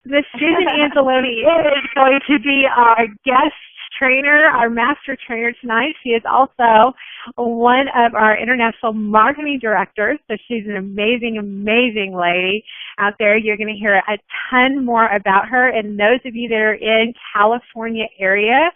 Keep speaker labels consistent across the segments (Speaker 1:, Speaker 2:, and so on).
Speaker 1: Miss Susan Anzalone is going to be our guest trainer, our master trainer tonight. She is also one of our international marketing directors, so she's an amazing, amazing lady out there. You're going to hear a ton more about her, and those of you that are in California area,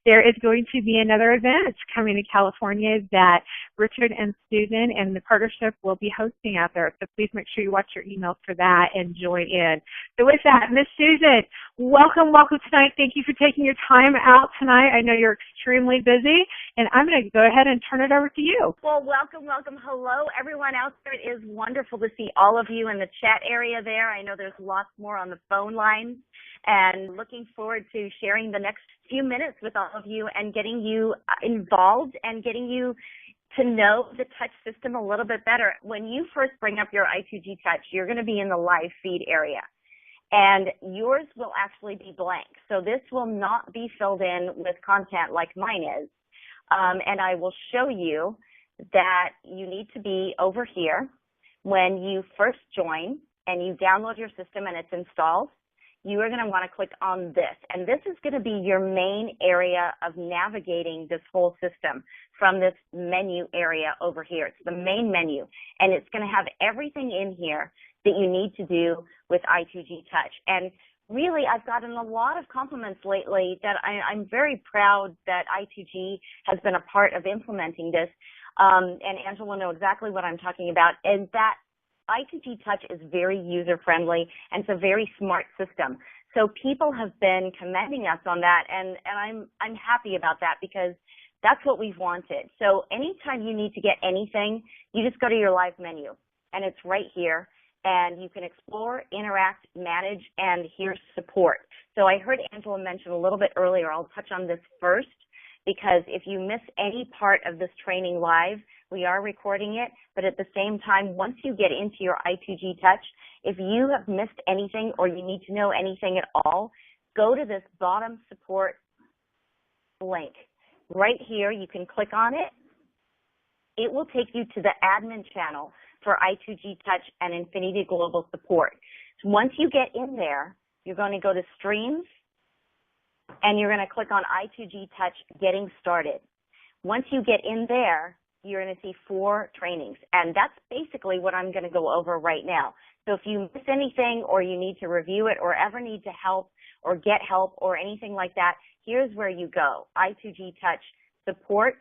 Speaker 1: there is going to be another event coming to California that Richard and Susan and the partnership will be hosting out there. So please make sure you watch your emails for that and join in. So with that, Miss Susan, welcome tonight. Thank you for taking your time out tonight. I know you're extremely busy, and I'm going to go ahead and turn it over to you.
Speaker 2: Well, welcome. Hello, everyone out there. It is wonderful to see all of you in the chat area there. I know there's lots more on the phone lines, and looking forward to sharing the next few minutes with all of you and getting you involved and getting you to know the touch system a little bit better. When you first bring up your I2G Touch, you're going to be in the live feed area, and yours will actually be blank. So this will not be filled in with content like mine is. And I will show you that you need to be over here when you first join and you download your system and it's installed. You are going to want to click on this, and this is going to be your main area of navigating this whole system from this menu area over here. It's the main menu, and it's going to have everything in here that you need to do with I2G Touch. And really, I've gotten a lot of compliments lately that I'm very proud that I2G has been a part of implementing this, and Angela will know exactly what I'm talking about, and that I2G Touch is very user-friendly, and it's a very smart system. So people have been commending us on that, and I'm happy about that because that's what we've wanted. So anytime you need to get anything, you just go to your live menu, and it's right here, and you can explore, interact, manage, and here's support. So I heard Angela mention a little bit earlier. I'll touch on this first, because if you miss any part of this training live, we are recording it, but at the same time, once you get into your I2G Touch, if you have missed anything or you need to know anything at all, go to this bottom support link. Right here, you can click on it. It will take you to the admin channel for I2G Touch and Infinity Global Support. So once you get in there, you're going to go to Streams, and you're going to click on I2G Touch Getting Started. Once you get in there, you're going to see 4 trainings, and that's basically what I'm going to go over right now. So if you miss anything or you need to review it or ever need to help or get help or anything like that, here's where you go. I2G Touch Support,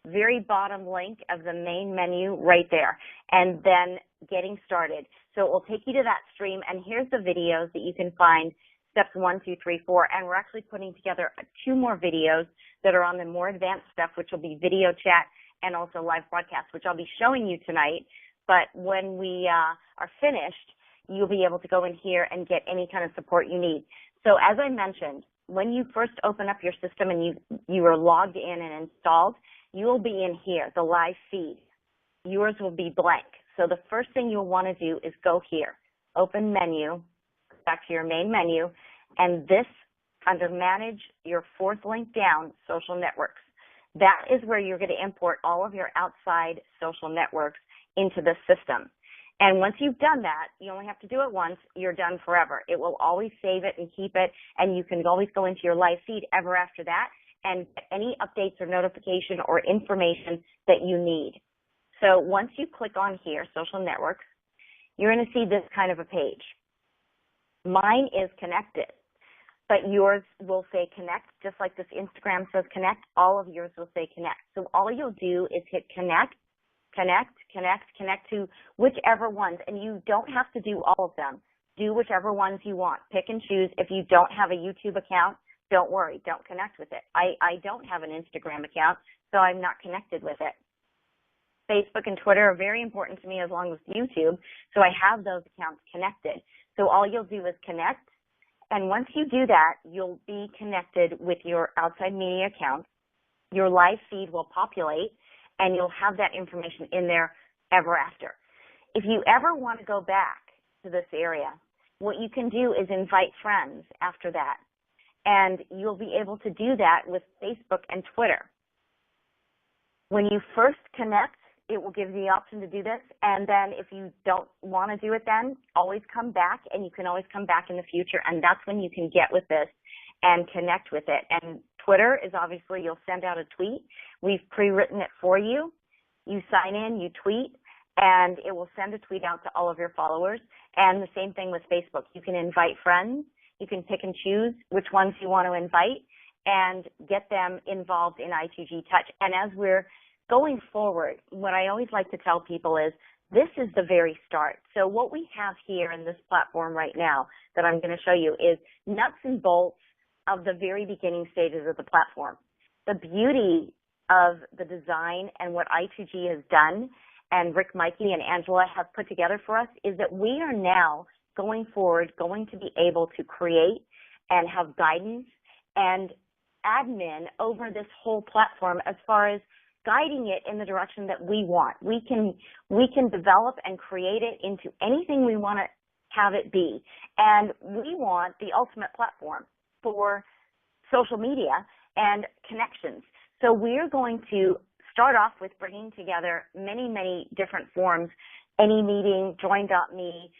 Speaker 2: very bottom link of the main menu right there, and then Getting Started. So it will take you to that stream, and here's the videos that you can find, steps 1, 2, 3, 4, and we're actually putting together 2 more videos that are on the more advanced stuff, which will be video chat and also live broadcast, which I'll be showing you tonight. But when we are finished, you'll be able to go in here and get any kind of support you need. So as I mentioned, when you first open up your system and you are logged in and installed, you will be in here, the live feed. Yours will be blank. So the first thing you'll want to do is go here, open menu, back to your main menu, and this under Manage, your 4th link down, Social Networks. That is where you're going to import all of your outside social networks into the system. And once you've done that, you only have to do it once, you're done forever. It will always save it and keep it, and you can always go into your live feed ever after that and get any updates or notification or information that you need. So once you click on here, Social Networks, you're going to see this kind of a page. Mine is connected, but yours will say connect, just like this Instagram says connect, all of yours will say connect. So all you'll do is hit connect, connect, connect, connect to whichever ones, and you don't have to do all of them. Do whichever ones you want. Pick and choose. If you don't have a YouTube account, don't worry, don't connect with it. I don't have an Instagram account, so I'm not connected with it. Facebook and Twitter are very important to me as long as YouTube, so I have those accounts connected. So all you'll do is connect, and once you do that, you'll be connected with your outside media account. Your live feed will populate, and you'll have that information in there ever after. If you ever want to go back to this area, what you can do is invite friends after that, and you'll be able to do that with Facebook and Twitter. When you first connect, it will give you the option to do this. And then if you don't want to do it then, always come back, and you can always come back in the future. And that's when you can get with this and connect with it. And Twitter is obviously, you'll send out a tweet. We've pre-written it for you. You sign in, you tweet, and it will send a tweet out to all of your followers. And the same thing with Facebook. You can invite friends. You can pick and choose which ones you want to invite and get them involved in I2G Touch. And as we're going forward, what I always like to tell people is this is the very start. So what we have here in this platform right now that I'm going to show you is nuts and bolts of the very beginning stages of the platform. The beauty of the design and what I2G has done and Rick, Mikey, and Angela have put together for us is that we are now going forward going to be able to create and have guidance and admin over this whole platform as far as guiding it in the direction that we want. We can develop and create it into anything we want to have it be. And we want the ultimate platform for social media and connections. So we're going to start off with bringing together many, many different forms, any meeting, join.me,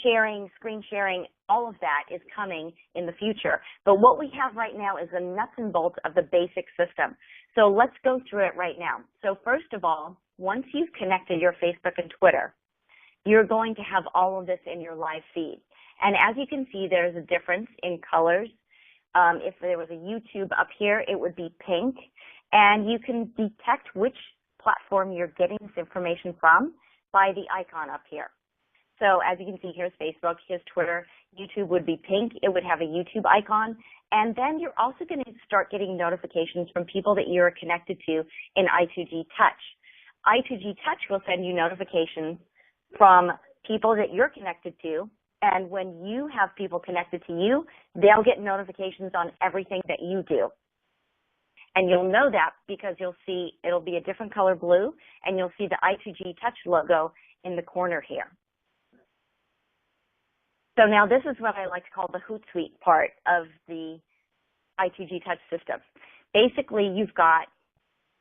Speaker 2: sharing, screen sharing, all of that is coming in the future. But what we have right now is the nuts and bolts of the basic system. So let's go through it right now. So first of all, once you've connected your Facebook and Twitter, you're going to have all of this in your live feed. And as you can see, there's a difference in colors. If there was a YouTube up here, it would be pink. And you can detect which platform you're getting this information from by the icon up here. So as you can see, here's Facebook, here's Twitter. YouTube would be pink. It would have a YouTube icon. And then you're also going to start getting notifications from people that you're connected to in I2G Touch. I2G Touch will send you notifications from people that you're connected to. And when you have people connected to you, they'll get notifications on everything that you do. And you'll know that because you'll see it'll be a different color blue, and you'll see the I2G Touch logo in the corner here. So now this is what I like to call the Hootsuite part of the I2G Touch system. Basically, you've got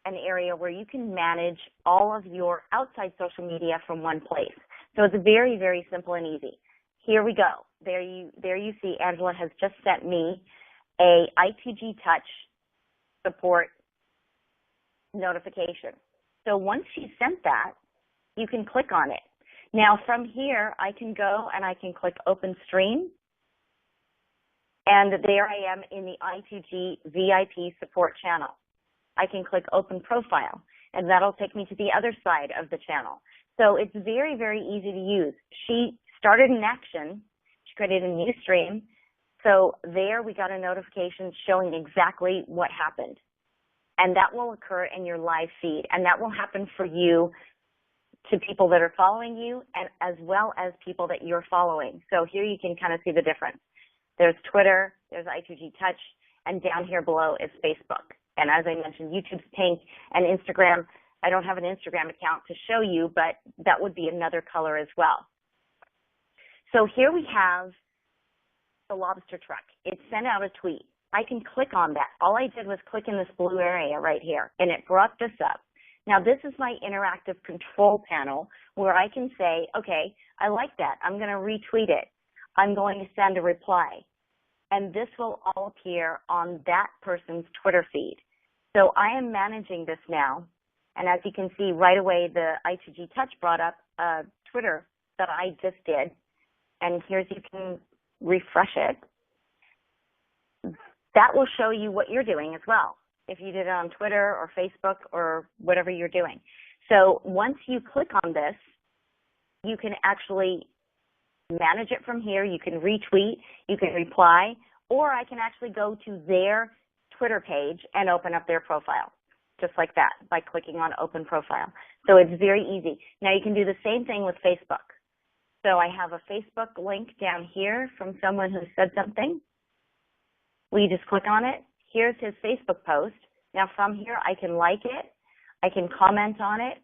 Speaker 2: an area where you can manage all of your outside social media from one place. So it's very, very simple and easy. Here we go. There you see Angela has just sent me a I2G Touch support notification. So once she sent that, you can click on it. Now from here, I can go and I can click Open Stream. And there I am in the I2G VIP support channel. I can click Open Profile, and that'll take me to the other side of the channel. So it's very, very easy to use. She started an action. She created a new stream. So there we got a notification showing exactly what happened. And that will occur in your live feed. And that will happen for you to people that are following you and as well as people that you're following. So here you can kind of see the difference. There's Twitter, there's I2G Touch, and down here below is Facebook. And as I mentioned, YouTube's pink, and Instagram, I don't have an Instagram account to show you, but that would be another color as well. So here we have the lobster truck. It sent out a tweet. I can click on that. All I did was click in this blue area right here, and it brought this up. Now, this is my interactive control panel where I can say, okay, I like that. I'm going to retweet it. I'm going to send a reply. And this will all appear on that person's Twitter feed. So I am managing this now. And as you can see right away, the I2G Touch brought up Twitter that I just did. And here's, you can refresh it. That will show you what you're doing as well, if you did it on Twitter or Facebook or whatever you're doing. So once you click on this, you can actually manage it from here. You can retweet, you can reply, or I can actually go to their Twitter page and open up their profile, just like that, by clicking on Open Profile. So it's very easy. Now you can do the same thing with Facebook. So I have a Facebook link down here from someone who said something. We just click on it. Here's his Facebook post. Now from here, I can like it. I can comment on it.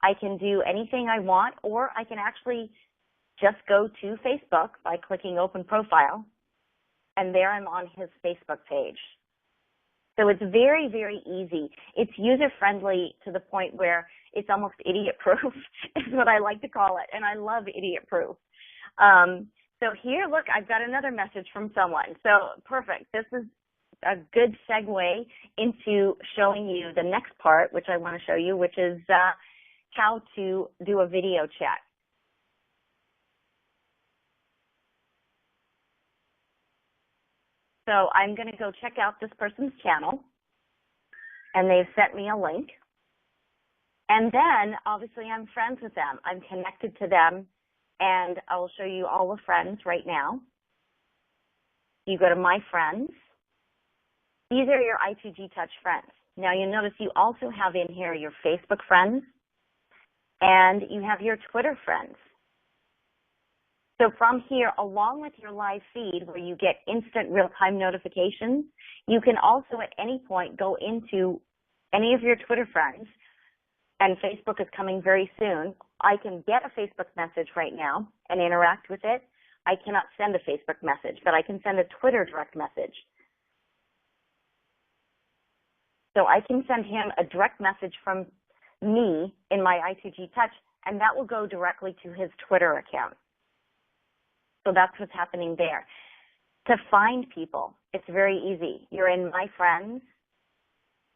Speaker 2: I can do anything I want, or I can actually just go to Facebook by clicking Open Profile, and there I'm on his Facebook page. So it's very, very easy. It's user-friendly to the point where It's almost idiot-proof is what I like to call it, and I love idiot-proof. So here, look, I've got another message from someone. So perfect. This is a good segue into showing you the next part, which I want to show you, which is how to do a video chat. So I'm going to go check out this person's channel, and they've sent me a link. And then, obviously, I'm friends with them. I'm connected to them, and I will show you all the friends right now. You go to My Friends. These are your I2G Touch friends. Now, you'll notice you also have in here your Facebook friends, and you have your Twitter friends. So from here, along with your live feed where you get instant real-time notifications, you can also at any point go into any of your Twitter friends, and Facebook is coming very soon. I can get a Facebook message right now and interact with it. I cannot send a Facebook message, but I can send a Twitter direct message. So I can send him a direct message from me in my I2G Touch, and that will go directly to his Twitter account. So that's what's happening there. To find people, it's very easy. You're in My Friends,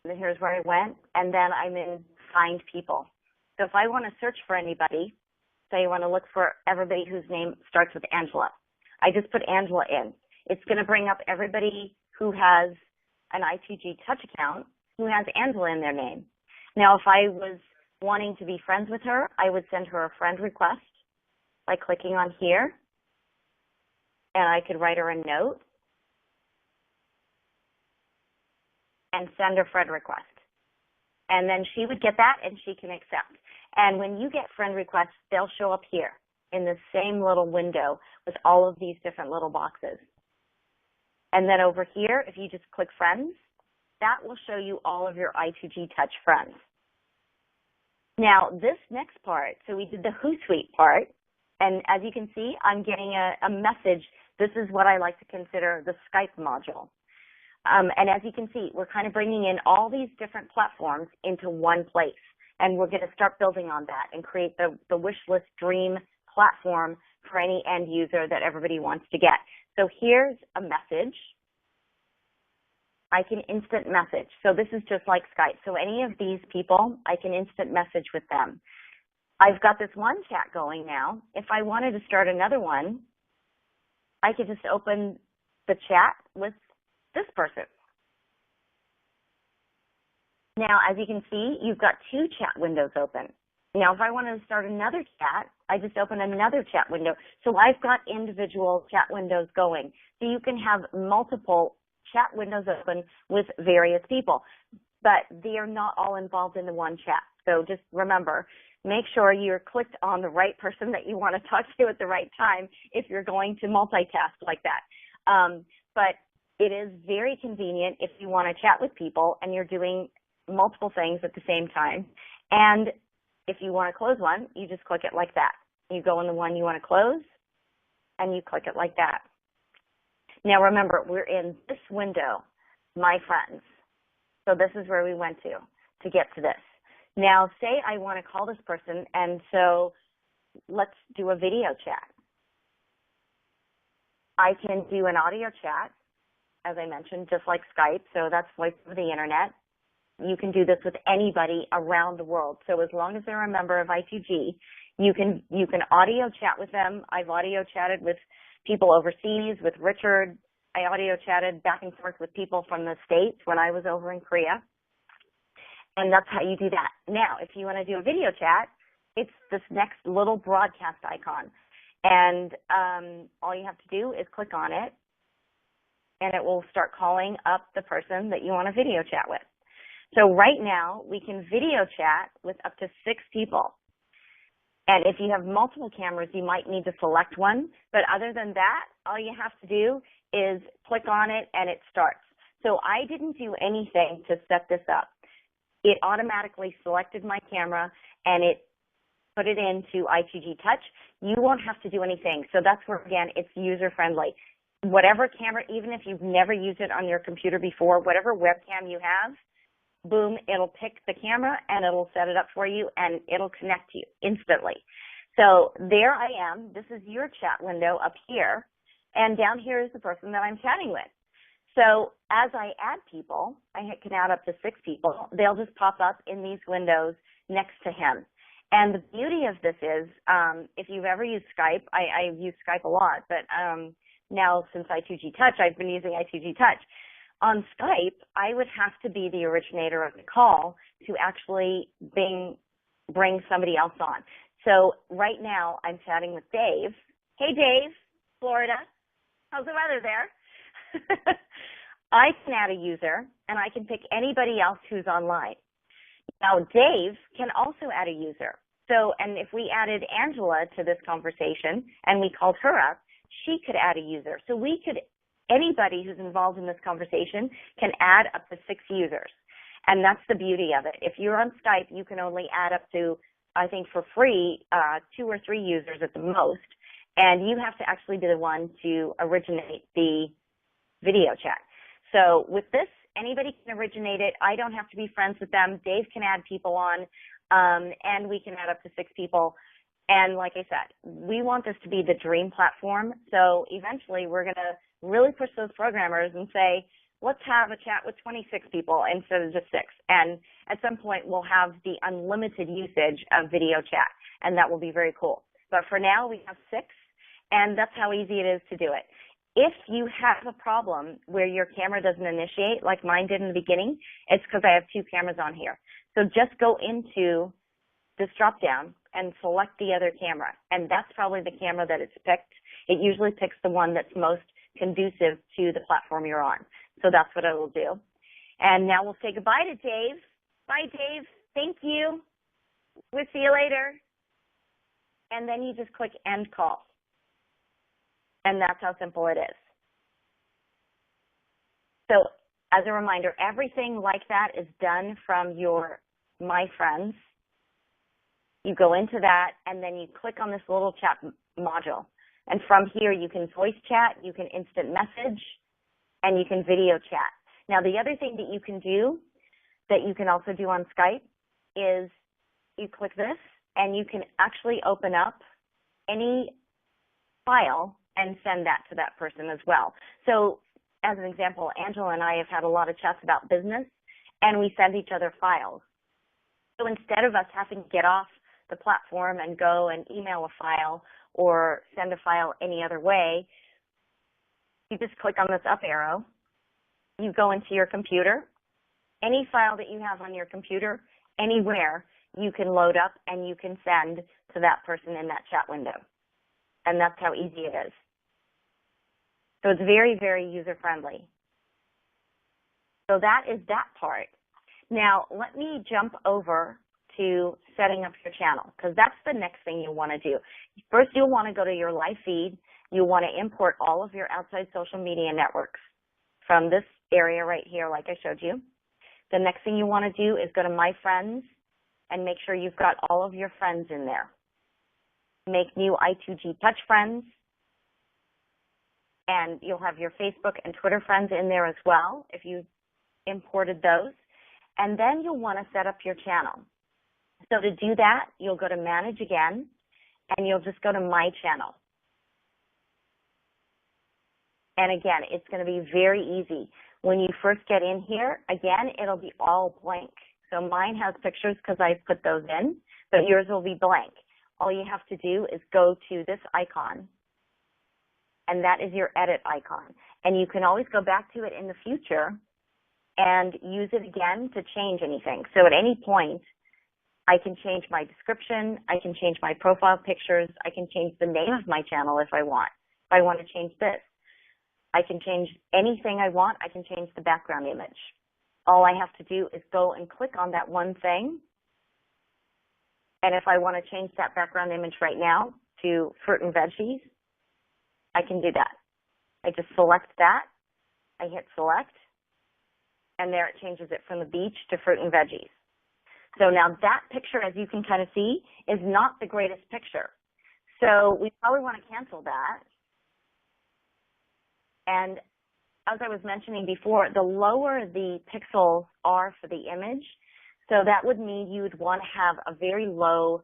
Speaker 2: and here's where I went, and then I'm in Find People. So if I want to search for anybody, say I want to look for everybody whose name starts with Angela, I just put Angela in. It's going to bring up everybody who has an I2G Touch account who has Angela in their name. Now, if I was wanting to be friends with her, I would send her a friend request by clicking on here. And I could write her a note and send her friend request. And then she would get that and she can accept. And when you get friend requests, they'll show up here in the same little window with all of these different little boxes. And then over here, if you just click friends, that will show you all of your I2G Touch friends. Now, this next part, so we did the Hootsuite part, and as you can see, I'm getting a message. This is what I like to consider the Skype module. And as you can see, we're kind of bringing in all these different platforms into one place. And we're going to start building on that and create the wish list dream platform for any end user that everybody wants to get. So here's a message. I can instant message. So this is just like Skype. So any of these people, I can instant message with them. I've got this one chat going now. If I wanted to start another one, I could just open the chat with this person. Now, as you can see, you've got two chat windows open. Now, if I wanted to start another chat, I just open another chat window. So I've got individual chat windows going. So you can have multiple chat windows open with various people, but they are not all involved in the one chat. So just remember, make sure you're clicked on the right person that you want to talk to at the right time if you're going to multitask like that. But it is very convenient if you want to chat with people and you're doing multiple things at the same time. And if you want to close one, you just click it like that. You go in the one you want to close and you click it like that. Now remember, we're in this window, My Friends. So this is where we went to get to this. Now, say I want to call this person, and so let's do a video chat. I can do an audio chat, as I mentioned, just like Skype, so that's voice over the internet. You can do this with anybody around the world. So as long as they're a member of I2G, you can audio chat with them. I've audio chatted with people overseas, with Richard. I audio chatted back and forth with people from the States when I was over in Korea. And that's how you do that. Now, if you want to do a video chat, it's this next little broadcast icon. And all you have to do is click on it, and it will start calling up the person that you want to video chat with. So right now, we can video chat with up to 6 people. And if you have multiple cameras, you might need to select one. But other than that, all you have to do is click on it, and it starts. So I didn't do anything to set this up. It automatically selected my camera, and it put it into I2G Touch. You won't have to do anything. So that's where, again, it's user-friendly. Whatever camera, even if you've never used it on your computer before, whatever webcam you have, boom, it'll pick the camera and it'll set it up for you and it'll connect you instantly. So there I am. This is your chat window up here. And down here is the person that I'm chatting with. So as I add people, I can add up to 6 people. They'll just pop up in these windows next to him. And the beauty of this is, if you've ever used Skype, I've used Skype a lot, but now since I2G Touch, I've been using I2G Touch. On Skype, I would have to be the originator of the call to actually bring somebody else on. So right now, I'm chatting with Dave. Hey, Dave, Florida. How's the weather there? I can add a user, and I can pick anybody else who's online. Now, Dave can also add a user. So, and if we added Angela to this conversation and we called her up, she could add a user. So anybody who's involved in this conversation can add up to 6 users. And that's the beauty of it. If you're on Skype, you can only add up to, I think for free, 2 or 3 users at the most. And you have to actually be the one to originate the video chat. So with this, anybody can originate it. I don't have to be friends with them. Dave can add people on, and we can add up to 6 people. And like I said, we want this to be the dream platform. So eventually we're going to really push those programmers and say, let's have a chat with 26 people instead of just 6. And at some point we'll have the unlimited usage of video chat, and that will be very cool. But for now we have 6, and that's how easy it is to do it. If you have a problem where your camera doesn't initiate, like mine did in the beginning, it's because I have 2 cameras on here. So just go into this drop down and select the other camera, and that's probably the camera that it's picked. It usually picks the one that's most conducive to the platform you're on. So that's what it will do. And now we'll say goodbye to Dave. Bye, Dave. Thank you. We'll see you later. And then you just click end call. And that's how simple it is. So as a reminder, everything like that is done from your My Friends. You go into that, and then you click on this little chat module. And from here, you can voice chat, you can instant message, and you can video chat. Now, the other thing that you can do, that you can also do on Skype, is you click this, and you can actually open up any file and send that to that person as well. So as an example, Angela and I have had a lot of chats about business, and we send each other files. So instead of us having to get off the platform and go and email a file or send a file any other way, you just click on this up arrow, you go into your computer, any file that you have on your computer, anywhere, you can load up and you can send to that person in that chat window. And that's how easy it is. So it's very, very user-friendly. So that is that part. Now, let me jump over to setting up your channel, because that's the next thing you want to do. First, you'll want to go to your live feed. You'll want to import all of your outside social media networks from this area right here, like I showed you. The next thing you want to do is go to My Friends and make sure you've got all of your friends in there. Make new I2G Touch friends, and you'll have your Facebook and Twitter friends in there as well if you imported those. And then you'll want to set up your channel. So to do that, you'll go to Manage again, and you'll just go to My Channel. And again, it's going to be very easy. When you first get in here, again, it'll be all blank. So mine has pictures because I've put those in, but yours will be blank. All you have to do is go to this icon, and that is your edit icon. And you can always go back to it in the future and use it again to change anything. So at any point, I can change my description, I can change my profile pictures, I can change the name of my channel if I want. If I want to change this, I can change anything I want, I can change the background image. All I have to do is go and click on that one thing. And if I want to change that background image right now to fruit and veggies, I can do that. I just select that, I hit select, and there it changes it from the beach to fruit and veggies. So now that picture, as you can kind of see, is not the greatest picture. So we probably want to cancel that. And as I was mentioning before, the lower the pixels are for the image, so that would mean you would want to have a very low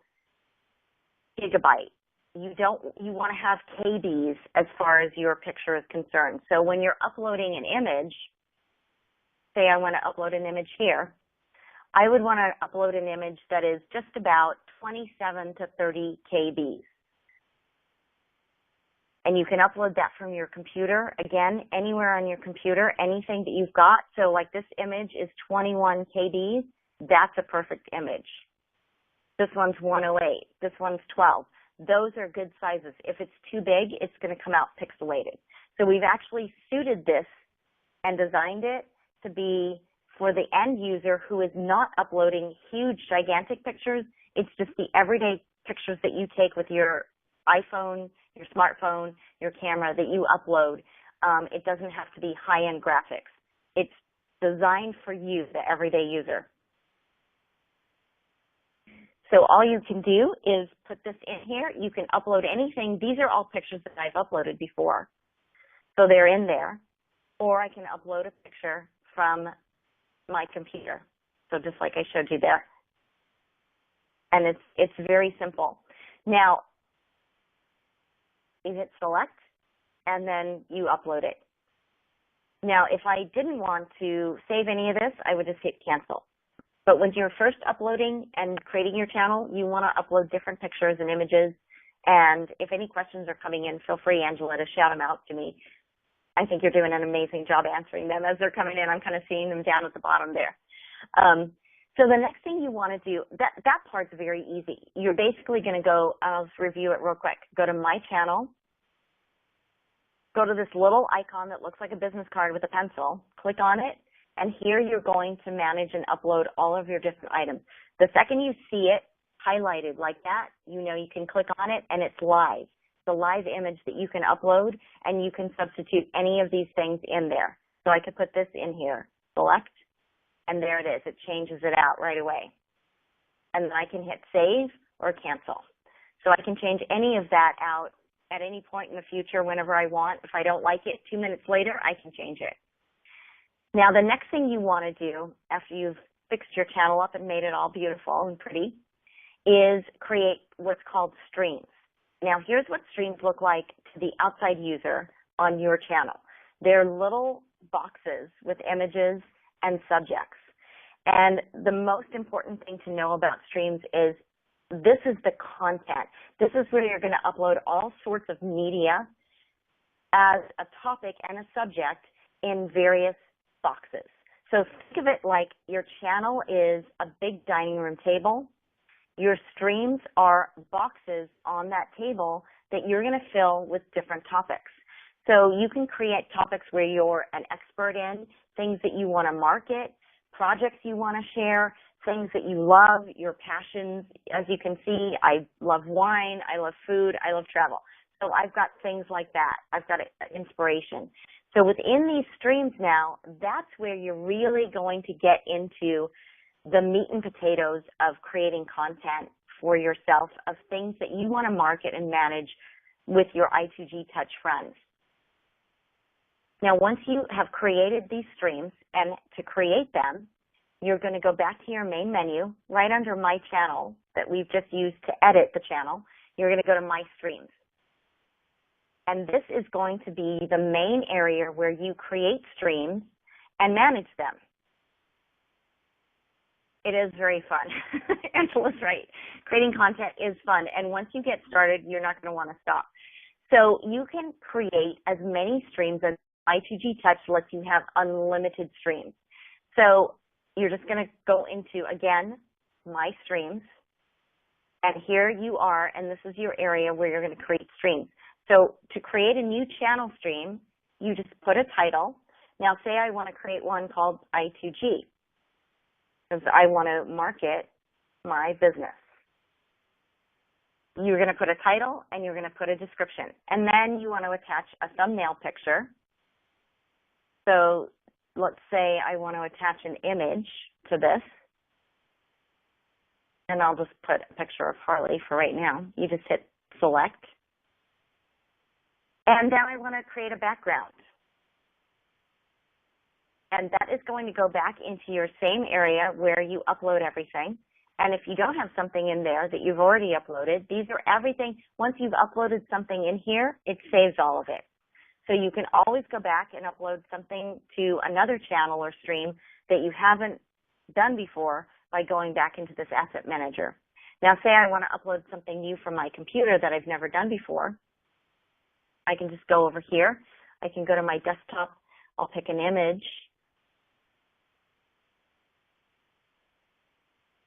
Speaker 2: gigabyte. You want to have KBs as far as your picture is concerned. So when you're uploading an image, say I want to upload an image here, I would want to upload an image that is just about 27 to 30 KBs. And you can upload that from your computer, again, anywhere on your computer, anything that you've got. So like this image is 21 KBs, that's a perfect image. This one's 108, this one's 12. Those are good sizes. If it's too big, it's going to come out pixelated. So we've actually suited this and designed it to be for the end user who is not uploading huge, gigantic pictures. It's just the everyday pictures that you take with your iPhone, your smartphone, your camera that you upload. It doesn't have to be high-end graphics. It's designed for you, the everyday user. So all you can do is put this in here. You can upload anything. These are all pictures that I've uploaded before. So they're in there. Or I can upload a picture from my computer. So just like I showed you there. And it's very simple. Now, you hit select, and then you upload it. Now, if I didn't want to save any of this, I would just hit cancel. But when you're first uploading and creating your channel, you want to upload different pictures and images. And if any questions are coming in, feel free, Angela, to shout them out to me. I think you're doing an amazing job answering them as they're coming in. I'm kind of seeing them down at the bottom there. So the next thing you want to do, that part's very easy. You're basically going to go, I'll just review it real quick. Go to My Channel. Go to this little icon that looks like a business card with a pencil. Click on it. And here you're going to manage and upload all of your different items. The second you see it highlighted like that, you know you can click on it and it's live. It's a live image that you can upload and you can substitute any of these things in there. So I could put this in here, select, and there it is. It changes it out right away. And then I can hit save or cancel. So I can change any of that out at any point in the future whenever I want. If I don't like it, 2 minutes later, I can change it. Now, the next thing you want to do after you've fixed your channel up and made it all beautiful and pretty is create what's called streams. Now, here's what streams look like to the outside user on your channel. They're little boxes with images and subjects. And the most important thing to know about streams is this is the content. This is where you're going to upload all sorts of media as a topic and a subject in various boxes. So think of it like your channel is a big dining room table. Your streams are boxes on that table that you're going to fill with different topics. So you can create topics where you're an expert in, things that you want to market, projects you want to share, things that you love, your passions. As you can see, I love wine, I love food, I love travel. So I've got things like that. I've got inspiration. So within these streams now, that's where you're really going to get into the meat and potatoes of creating content for yourself of things that you want to market and manage with your I2G Touch friends. Now, once you have created these streams, and to create them, you're going to go back to your main menu, right under My Channel that we've just used to edit the channel. You're going to go to My Streams. And this is going to be the main area where you create streams and manage them. It is very fun. Angela's right. Creating content is fun. And once you get started, you're not going to want to stop. So you can create as many streams as I2G Touch lets you have unlimited streams. So you're just going to go into, again, My Streams. And here you are, and this is your area where you're going to create streams. So to create a new channel stream, you just put a title. Now say I want to create one called I2G, because I want to market my business. You're going to put a title and you're going to put a description. And then you want to attach a thumbnail picture. So let's say I want to attach an image to this. And I'll just put a picture of Harley for right now. You just hit select. And then I want to create a background. And that is going to go back into your same area where you upload everything. And if you don't have something in there that you've already uploaded, these are everything. Once you've uploaded something in here, it saves all of it. So you can always go back and upload something to another channel or stream that you haven't done before by going back into this asset manager. Now, say I want to upload something new from my computer that I've never done before. I can just go over here. I can go to my desktop. I'll pick an image.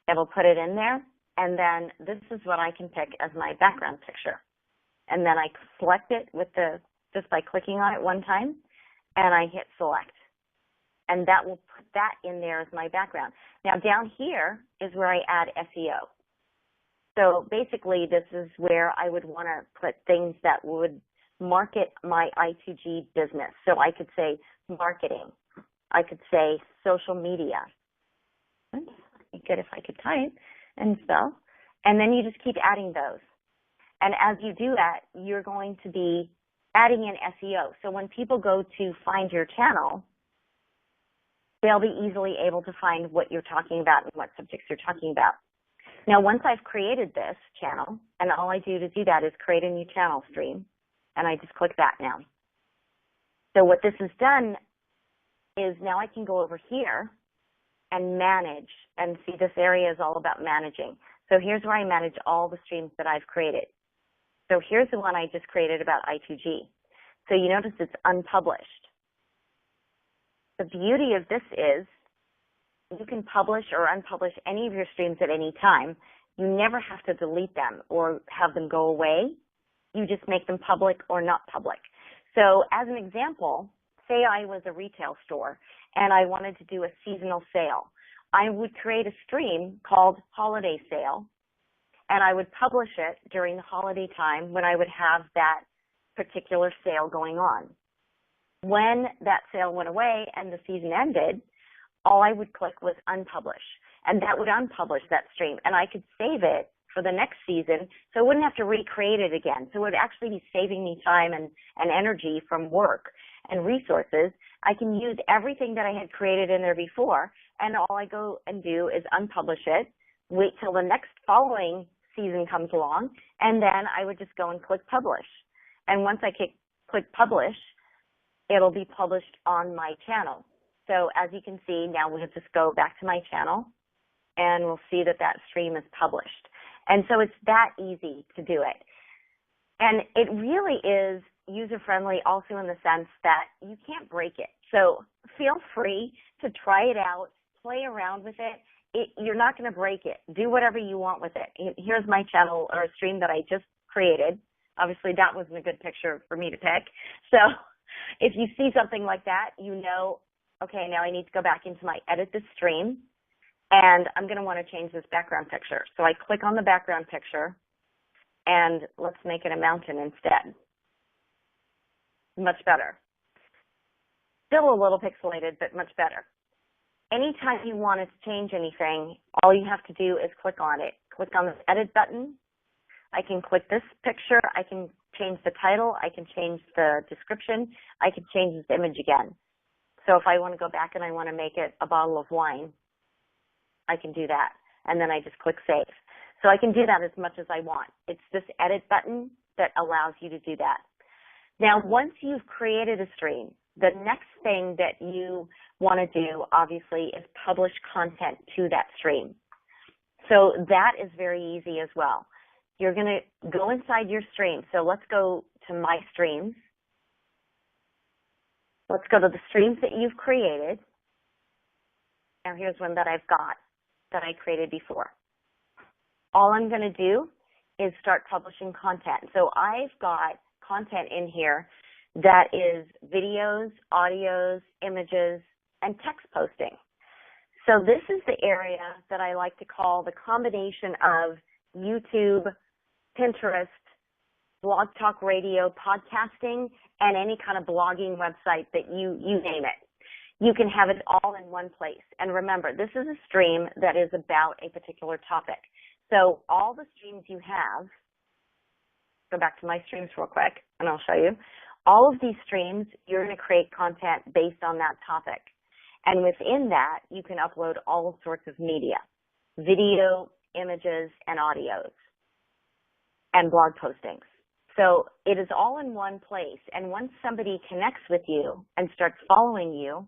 Speaker 2: It'll put it in there, and then this is what I can pick as my background picture. And then I select it just by clicking on it one time, and I hit select. And that will put that in there as my background. Now down here is where I add SEO. So basically this is where I would want to put things that would market my I2G business. So I could say marketing. I could say social media. Good if I could type and spell. And then you just keep adding those. And as you do that, you're going to be adding in SEO. So when people go to find your channel, they'll be easily able to find what you're talking about and what subjects you're talking about. Now, once I've created this channel, and all I do to do that is create a new channel stream, and I just click that now. So what this has done is now I can go over here and manage, and see this area is all about managing. So here's where I manage all the streams that I've created. So here's the one I just created about I2G. So you notice it's unpublished. The beauty of this is you can publish or unpublish any of your streams at any time. You never have to delete them or have them go away. You just make them public or not public. So as an example, say I was a retail store and I wanted to do a seasonal sale. I would create a stream called Holiday Sale, and I would publish it during the holiday time when I would have that particular sale going on. When that sale went away and the season ended, all I would click was unpublish, and that would unpublish that stream, and I could save it for the next season, so I wouldn't have to recreate it again. So it would actually be saving me time and energy from work and resources. I can use everything that I had created in there before, and all I go and do is unpublish it, wait till the next following season comes along, and then I would just go and click publish. And once I click publish, it'll be published on my channel. So as you can see, now we'll just go back to my channel, and we'll see that that stream is published. And so it's that easy to do it. And it really is user-friendly also in the sense that you can't break it. So feel free to try it out, play around with it. You're not going to break it. Do whatever you want with it. Here's my channel or stream that I just created. Obviously, that wasn't a good picture for me to pick. So if you see something like that, you know, okay, now I need to go back into my edit this stream, and I'm going to want to change this background picture. So I click on the background picture, and let's make it a mountain instead. Much better. Still a little pixelated, but much better. Anytime you want to change anything, all you have to do is click on it. Click on this edit button. I can click this picture. I can change the title. I can change the description. I can change this image again. So if I want to go back and I want to make it a bottle of wine, I can do that. And then I just click save. So I can do that as much as I want. It's this edit button that allows you to do that. Now, once you've created a stream, the next thing that you want to do, obviously, is publish content to that stream. So that is very easy as well. You're going to go inside your stream. So let's go to My Streams. Let's go to the streams that you've created. Now here's one that I've got that I created before. All I'm going to do is start publishing content. So I've got content in here that is videos, audios, images, and text posting. So this is the area that I like to call the combination of YouTube, Pinterest, blog talk radio, podcasting, and any kind of blogging website that you name it. You can have it all in one place. And remember, this is a stream that is about a particular topic. So all the streams you have, go back to my streams real quick, and I'll show you. All of these streams, you're going to create content based on that topic. And within that, you can upload all sorts of media, video, images, and audios, and blog postings. So it is all in one place. And once somebody connects with you and starts following you,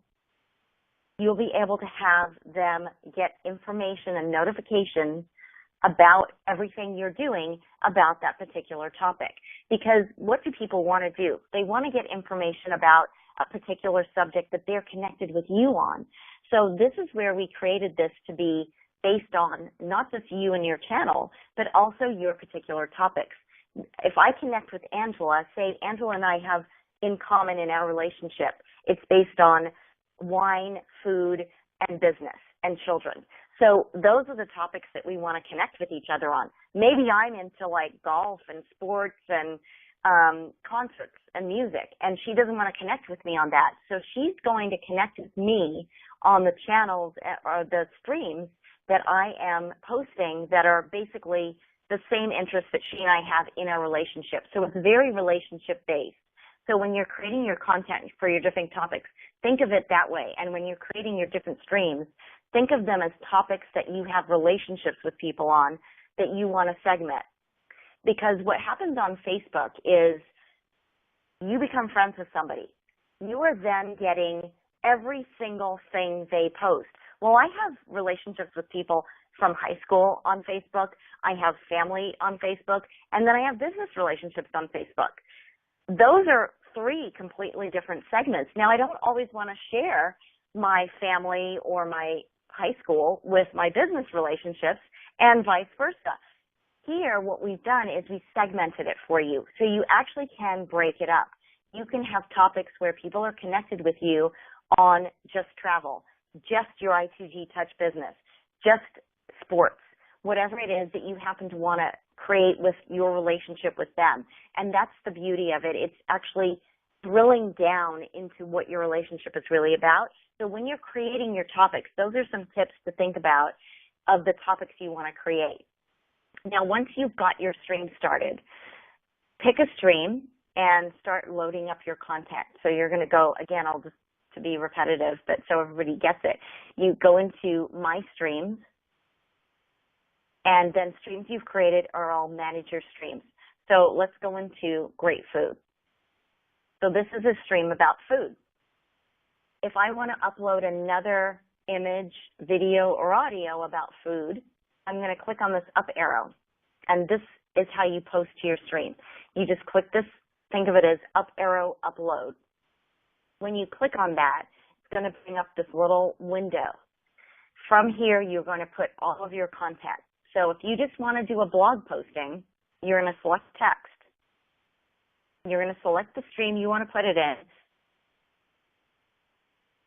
Speaker 2: you'll be able to have them get information and notifications about everything you're doing about that particular topic. Because what do people want to do? They want to get information about a particular subject that they're connected with you on. So this is where we created this to be based on not just you and your channel, but also your particular topics. If I connect with Angela, say Angela and I have in common in our relationship, it's based on wine, food, and business, and children. So those are the topics that we want to connect with each other on. Maybe I'm into like golf and sports and concerts and music, and she doesn't want to connect with me on that. So she's going to connect with me on the channels or the streams that I am posting that are basically the same interests that she and I have in our relationship. So it's very relationship based. So when you're creating your content for your different topics, think of it that way. And when you're creating your different streams, think of them as topics that you have relationships with people on that you want to segment. Because what happens on Facebook is you become friends with somebody. You are then getting every single thing they post. Well, I have relationships with people from high school on Facebook. I have family on Facebook. And then I have business relationships on Facebook. Those are three completely different segments. Now, I don't always want to share my family or my high school with my business relationships and vice versa. Here, what we've done is we segmented it for you, so you actually can break it up. You can have topics where people are connected with you on just travel, just your I2G Touch business, just sports, whatever it is that you happen to want to create with your relationship with them. And that's the beauty of it. It's actually drilling down into what your relationship is really about. So when you're creating your topics, those are some tips to think about of the topics you want to create. Now, once you've got your stream started, pick a stream and start loading up your content. So you're going to go, again, I'll just to be repetitive, but so everybody gets it. You go into My Streams, and then streams you've created are all manage your streams. So let's go into Great Food. So this is a stream about food. If I want to upload another image, video, or audio about food, I'm going to click on this up arrow, and this is how you post to your stream. You just click this, think of it as up arrow upload. When you click on that, it's going to bring up this little window. From here, you're going to put all of your content. So if you just want to do a blog posting, you're going to select text. You're going to select the stream you want to put it in.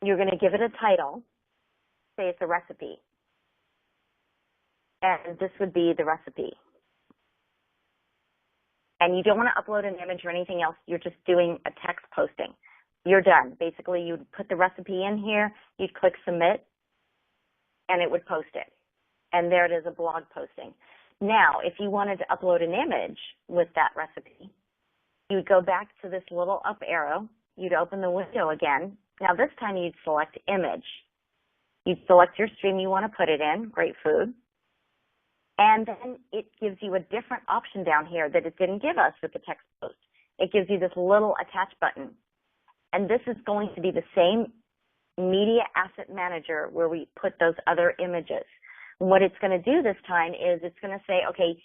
Speaker 2: You're going to give it a title. Say it's a recipe. And this would be the recipe. And you don't want to upload an image or anything else. You're just doing a text posting. You're done. Basically, you'd put the recipe in here. You'd click submit, and it would post it. And there it is, a blog posting. Now, if you wanted to upload an image with that recipe, you'd go back to this little up arrow. You'd open the window again. Now, this time you'd select image. You'd select your stream you want to put it in, Great Food. And then it gives you a different option down here that it didn't give us with the text post. It gives you this little attach button. And this is going to be the same media asset manager where we put those other images. What it's going to do this time is it's going to say, okay,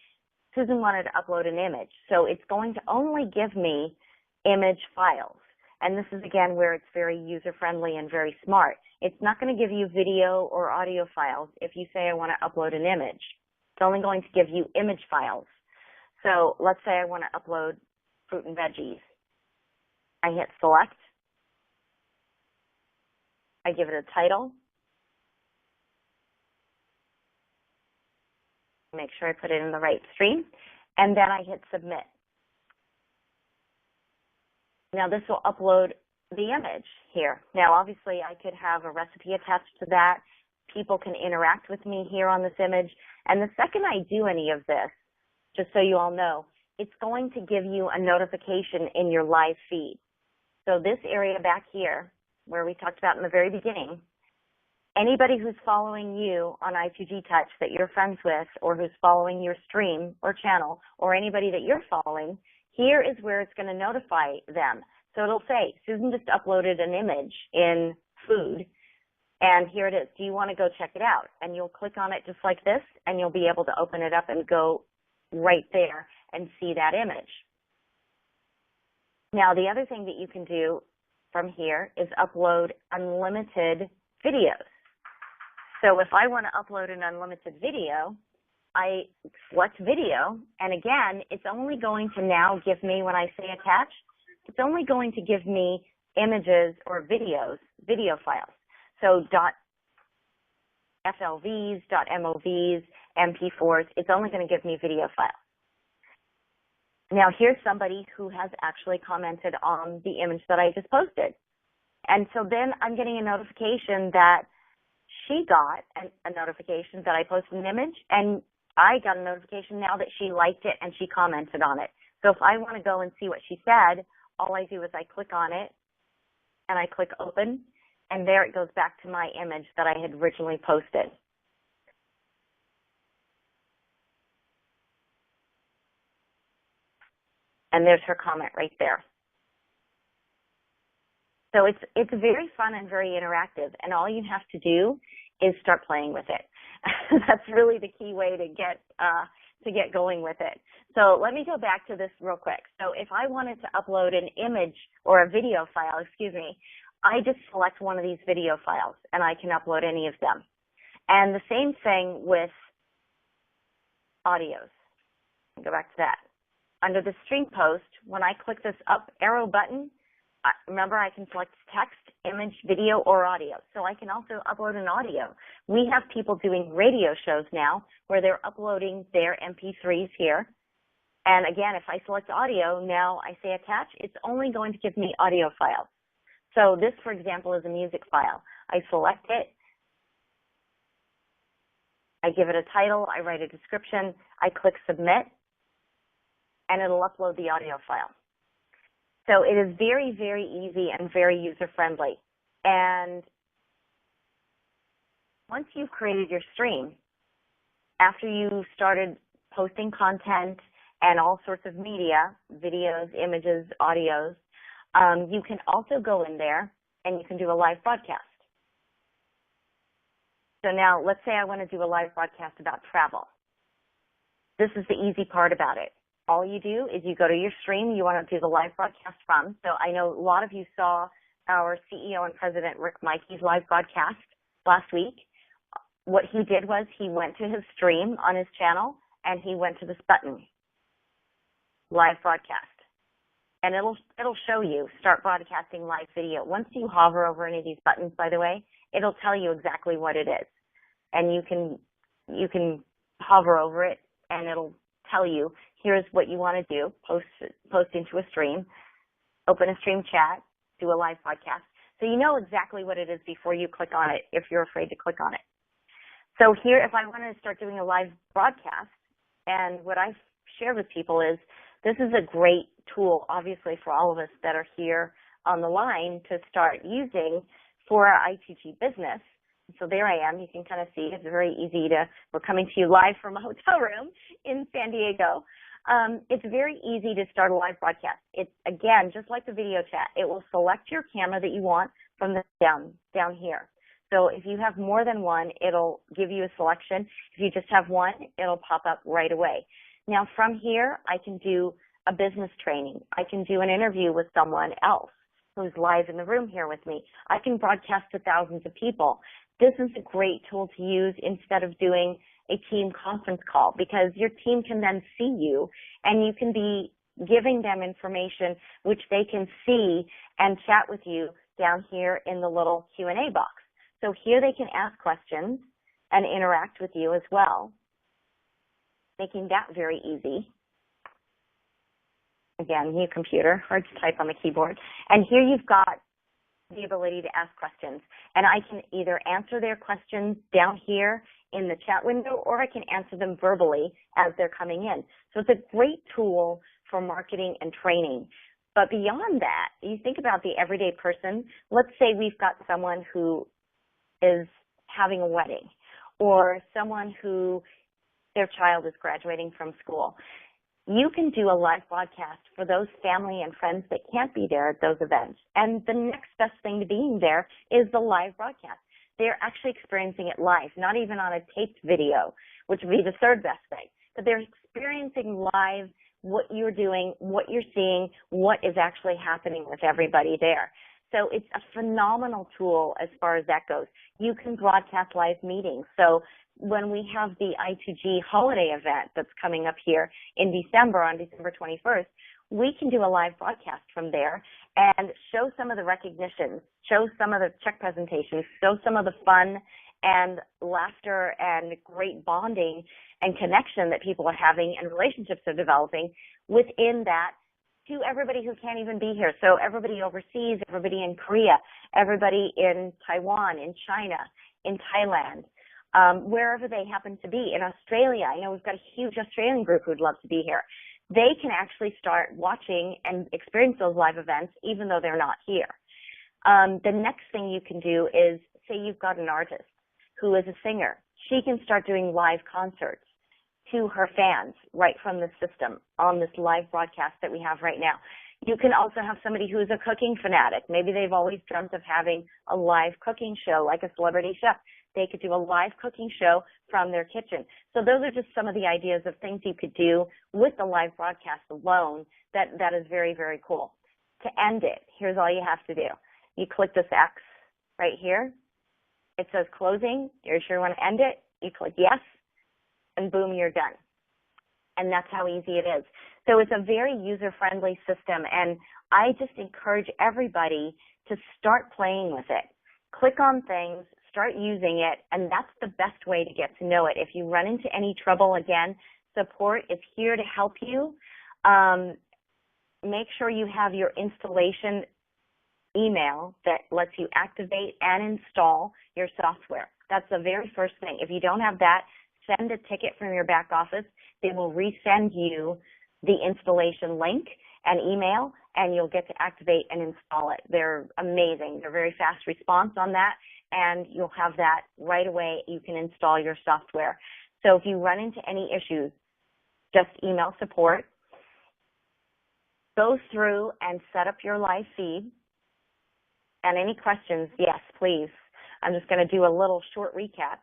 Speaker 2: Susan wanted to upload an image. So it's going to only give me image files. And this is, again, where it's very user-friendly and very smart. It's not going to give you video or audio files if you say I want to upload an image. It's only going to give you image files. So let's say I want to upload fruit and veggies. I hit select. I give it a title. Make sure I put it in the right stream. And then I hit submit. Now this will upload the image here. Now obviously I could have a recipe attached to that. People can interact with me here on this image. And the second I do any of this, just so you all know, it's going to give you a notification in your live feed. So this area back here, where we talked about in the very beginning, Anybody who's following you on I2G Touch that you're friends with, or who's following your stream or channel, or anybody that you're following, here is where it's going to notify them. So it'll say, Susan just uploaded an image in food, and here it is. Do you want to go check it out? And you'll click on it just like this, and you'll be able to open it up and go right there and see that image. Now, the other thing that you can do from here is upload unlimited videos. So if I want to upload an unlimited video, I select video, and again, it's only going to now give me, when I say attach, it's only going to give me images or videos, video files. So .flvs, .movs, MP4s, it's only going to give me video files. Now here's somebody who has actually commented on the image that I just posted. And so then I'm getting a notification that she got a notification that I posted an image, and I got a notification now that she liked it and she commented on it. So if I want to go and see what she said, all I do is I click on it and I click open, and there it goes back to my image that I had originally posted. And there's her comment right there. So it's very fun and very interactive, and all you have to do is start playing with it. That's really the key way to get going with it. So let me go back to this real quick. So if I wanted to upload an image or a video file, I just select one of these video files and I can upload any of them. And the same thing with audios. Go back to that. Under the stream post, when I click this up arrow button, remember I can select text, image, video, or audio. So I can also upload an audio. We have people doing radio shows now where they're uploading their MP3s here. And again, if I select audio, now I say attach, it's only going to give me audio files. So this, for example, is a music file. I select it, I give it a title, I write a description, I click submit, and it'll upload the audio file. So it is very, very easy and very user-friendly. And once you've created your stream, after you started posting content and all sorts of media, videos, images, audios, you can also go in there and you can do a live broadcast. So now let's say I want to do a live broadcast about travel. This is the easy part about it. All you do is you go to your stream you want to do the live broadcast from. So I know a lot of you saw our CEO and President Rick Mikey's live broadcast last week. What he did was he went to his stream on his channel and he went to this button, live broadcast. And it'll show you start broadcasting live video. Once you hover over any of these buttons, by the way, it'll tell you exactly what it is. And you can hover over it and it'll tell you, here's what you want to do, post into a stream, open a stream chat, do a live podcast. So you know exactly what it is before you click on it if you're afraid to click on it. So here, if I wanted to start doing a live broadcast, and what I've shared with people is this is a great tool, obviously, for all of us that are here on the line to start using for our I2G business. So there I am. You can kind of see it's very easy we're coming to you live from a hotel room in San Diego. It's very easy to start a live broadcast. It's, again, just like the video chat. It will select your camera that you want from the down here. So if you have more than one, it'll give you a selection. If you just have one, it'll pop up right away. Now from here, I can do a business training. I can do an interview with someone else who's live in the room here with me. I can broadcast to thousands of people. This is a great tool to use instead of doing a team conference call, because your team can then see you and you can be giving them information which they can see and chat with you down here in the little Q&A box. So here they can ask questions and interact with you as well, making that very easy. Again, new computer, hard to type on the keyboard. And here you've got the ability to ask questions. And I can either answer their questions down here in the chat window, or I can answer them verbally as they're coming in. So it's a great tool for marketing and training. But beyond that, you think about the everyday person. Let's say we've got someone who is having a wedding, or someone who their child is graduating from school. You can do a live broadcast for those family and friends that can't be there at those events. And the next best thing to being there is the live broadcast. They're actually experiencing it live, not even on a taped video, which would be the third best thing. But they're experiencing live what you're doing, what you're seeing, what is actually happening with everybody there. So it's a phenomenal tool as far as that goes. You can broadcast live meetings. So when we have the I2G holiday event that's coming up here in December, on December 21st, we can do a live broadcast from there and show some of the recognitions, show some of the check presentations, show some of the fun and laughter and great bonding and connection that people are having and relationships are developing within that to everybody who can't even be here. So everybody overseas, everybody in Korea, everybody in Taiwan, in China, in Thailand, wherever they happen to be. In Australia, I know we've got a huge Australian group who'd love to be here. They can actually start watching and experience those live events even though they're not here. The next thing you can do is, say you've got an artist who is a singer. She can start doing live concerts to her fans right from the system on this live broadcast that we have right now. You can also have somebody who is a cooking fanatic. Maybe they've always dreamt of having a live cooking show like a celebrity chef. They could do a live cooking show from their kitchen. So those are just some of the ideas of things you could do with the live broadcast alone that is very, very cool. To end it, here's all you have to do. You click this X right here. It says closing. You're sure you want to end it? You click yes, and boom, you're done. And that's how easy it is. So it's a very user-friendly system, and I just encourage everybody to start playing with it. Click on things, start using it, and that's the best way to get to know it. If you run into any trouble, again, support is here to help you. Make sure you have your installation email that lets you activate and install your software. That's the very first thing. If you don't have that, send a ticket from your back office. They will resend you the installation link and email, and you'll get to activate and install it. They're amazing. They're very fast response on that, and you'll have that right away. You can install your software. So if you run into any issues, just email support. Go through and set up your live feed. And any questions, yes, please. I'm just going to do a little short recap.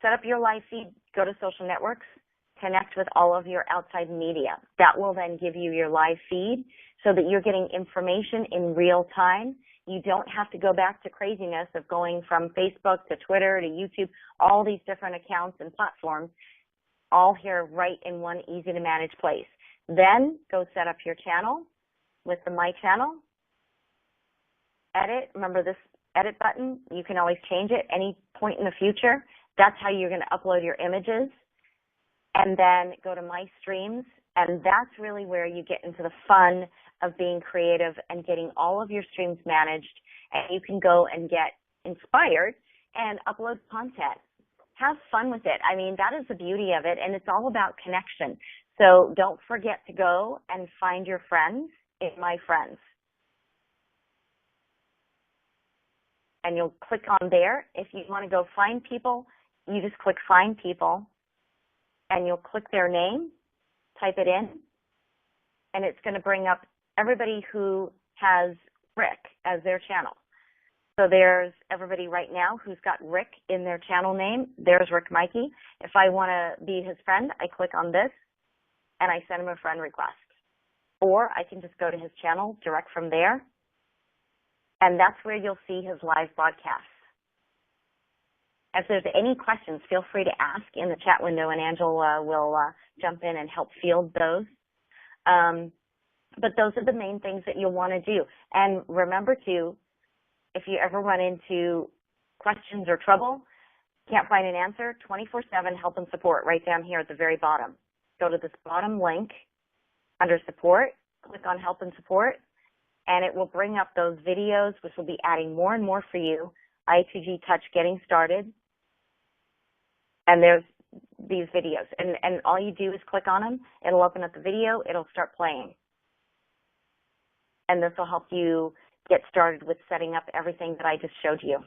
Speaker 2: Set up your live feed, go to social networks, connect with all of your outside media. That will then give you your live feed so that you're getting information in real time. You don't have to go back to craziness of going from Facebook to Twitter to YouTube, all these different accounts and platforms, all here right in one easy to manage place. Then go set up your channel with the My Channel. Edit, remember this edit button, you can always change it any point in the future. That's how you're going to upload your images. And then go to My Streams, and that's really where you get into the fun of being creative and getting all of your streams managed, and you can go and get inspired and upload content. Have fun with it. I mean, that is the beauty of it, and it's all about connection. So don't forget to go and find your friends in My Friends. And you'll click on there. If you want to go find people, you just click Find People, and you'll click their name, type it in, and it's going to bring up everybody who has Rick as their channel. So there's everybody right now who's got Rick in their channel name. There's Rick Mikey. If I want to be his friend, I click on this, and I send him a friend request. Or I can just go to his channel direct from there, and that's where you'll see his live broadcasts. If there's any questions, feel free to ask in the chat window, and Angela will jump in and help field those. But those are the main things that you'll want to do. And remember to, if you ever run into questions or trouble, can't find an answer, 24/7 help and support right down here at the very bottom. Go to this bottom link under support, click on help and support, and it will bring up those videos, which will be adding more and more for you. I2G Touch Getting Started. And there's these videos. And all you do is click on them. It'll open up the video. It'll start playing. And this will help you get started with setting up everything that I just showed you.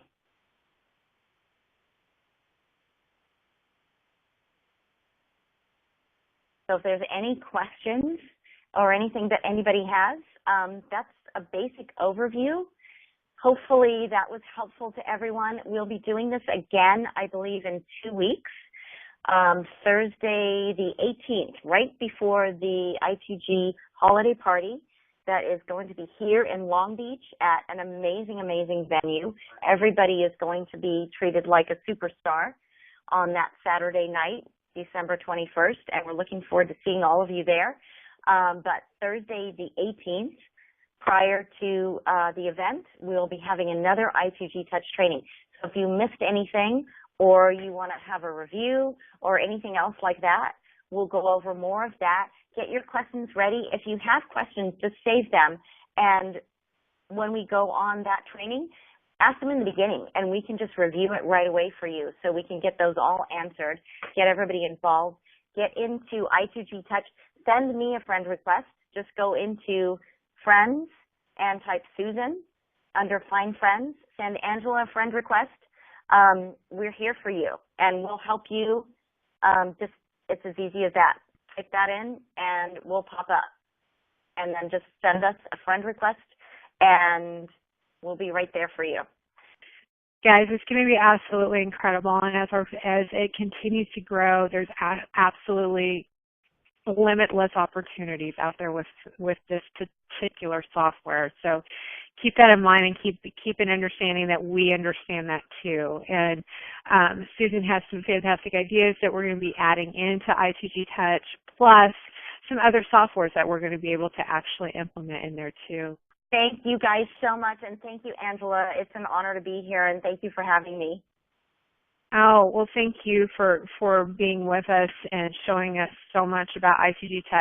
Speaker 2: So if there's any questions or anything that anybody has, that's a basic overview. Hopefully that was helpful to everyone. We'll be doing this again, I believe, in 2 weeks. Thursday the 18th, right before the I2G holiday party that is going to be here in Long Beach at an amazing, amazing venue. Everybody is going to be treated like a superstar on that Saturday night, December 21st, and we're looking forward to seeing all of you there. But Thursday the 18th, prior to the event, we'll be having another I2G Touch training. So if you missed anything or you want to have a review or anything else like that, we'll go over more of that. Get your questions ready. If you have questions, just save them. And when we go on that training, ask them in the beginning, and we can just review it right away for you so we can get those all answered, get everybody involved, get into I2G Touch. Send me a friend request. Just go into Friends and type Susan under Find Friends. Send Angela a friend request. We're here for you, and we'll help you. It's as easy as that. Type that in, and we'll pop up. And then just send us a friend request, and we'll be right there for you.
Speaker 1: Guys, it's going to be absolutely incredible, and as it continues to grow, there's absolutely limitless opportunities out there with this particular software. So keep that in mind and keep an understanding that we understand that too. And Susan has some fantastic ideas that we're going to be adding into I2G Touch, plus some other softwares that we're going to be able to actually implement in there too.
Speaker 2: Thank you guys so much, and thank you, Angela. It's an honor to be here, and thank you for having me.
Speaker 1: Oh, well, thank you for being with us and showing us so much about I2G Touch.